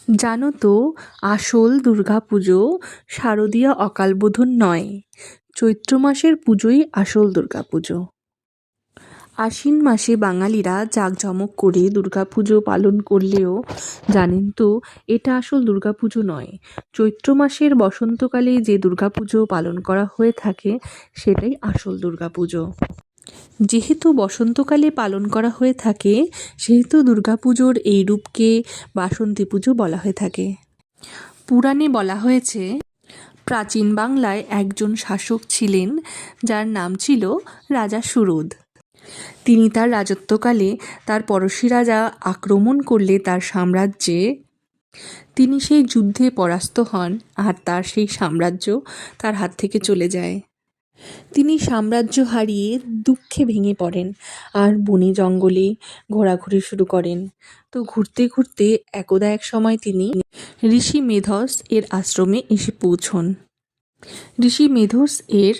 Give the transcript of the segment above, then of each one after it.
জানো তো, আসল দুর্গাপুজো শারদীয়া অকালবোধন নয়, চৈত্র মাসের পুজোই আসল দুর্গাপুজো। আশ্বিন মাসে বাঙালিরা জাঁকজমক করে দুর্গাপুজো পালন করলেও জানেন তো, এটা আসল দুর্গাপুজো নয়। চৈত্র মাসের বসন্তকালে যে দুর্গাপুজো পালন করা হয়ে থাকে সেটাই আসল দুর্গাপুজো। যেহেতু বসন্তকালে পালন করা হয়ে থাকে, সেহেতু দুর্গাপুজোর এই রূপকে বাসন্তী পুজো বলা হয়ে থাকে। পুরাণে বলা হয়েছে, প্রাচীন বাংলায় একজন শাসক ছিলেন যার নাম ছিল রাজা সুরুদ। তিনি তার রাজত্বকালে তার পড়শি রাজা আক্রমণ করলে তার সাম্রাজ্যে তিনি সেই যুদ্ধে পরাস্ত হন, আর তার সেই সাম্রাজ্য তার হাত থেকে চলে যায়। তিনি সাম্রাজ্য হারিয়ে দুঃখে ভেঙে পড়েন আর বনে জঙ্গলে ঘোরাঘুরি শুরু করেন। তো ঘুরতে ঘুরতে একদা এক সময় তিনি ঋষি মেধস এর আশ্রমে এসে পৌঁছন। ঋষি মেধস এর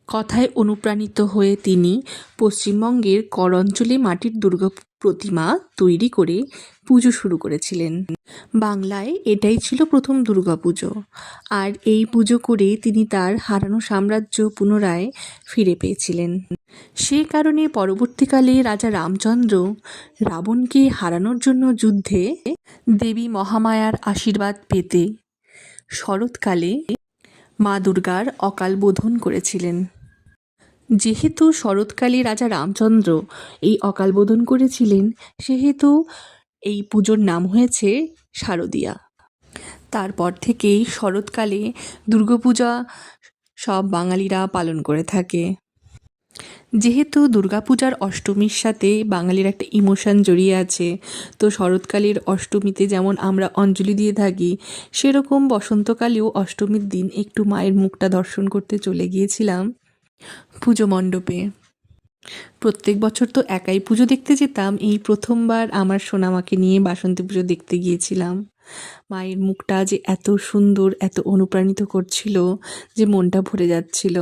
কথায় অনুপ্রাণিত হয়ে তিনি পশ্চিমবঙ্গের কর অঞ্চলে মাটির দুর্গা প্রতিমা তৈরি করে পুজো শুরু করেছিলেন। বাংলায় এটাই ছিল প্রথম দুর্গাপুজো, আর এই পুজো করে তিনি তার হারানো সাম্রাজ্য পুনরায় ফিরে পেয়েছিলেন। সে কারণে পরবর্তীকালে রাজা রামচন্দ্র রাবণকে হারানোর জন্য যুদ্ধে দেবী মহামায়ার আশীর্বাদ পেতে শরৎকালে মা দুর্গার অকালবোধন করেছিলেন। যেহেতু শরৎকালে রাজা রামচন্দ্র এই অকালবোধন করেছিলেন, সেহেতু এই পুজোর নাম হয়েছে শারদীয়া। তারপর থেকেই শরৎকালে দুর্গাপূজা সব বাঙালিরা পালন করে থাকে। যেহেতু দুর্গাপূজার অষ্টমীর সাথে বাঙালির একটা ইমোশন জড়িয়ে আছে, তো শরৎকালের অষ্টমীতে যেমন আমরা অঞ্জলি দিয়ে থাকি, সেরকম বসন্তকালেও অষ্টমীর দিন একটু মায়ের মুখটা দর্শন করতে চলে গিয়েছিলাম পুজো মণ্ডপে। প্রত্যেক বছর তো একাই পুজো দেখতে যেতাম, এই প্রথমবার আমার সোনামাকে নিয়ে বাসন্তী পুজো দেখতে গিয়েছিলাম। মায়ের মুখটা যে এত সুন্দর, এত অনুপ্রাণিত করছিল যে মনটা ভরে যাচ্ছিল।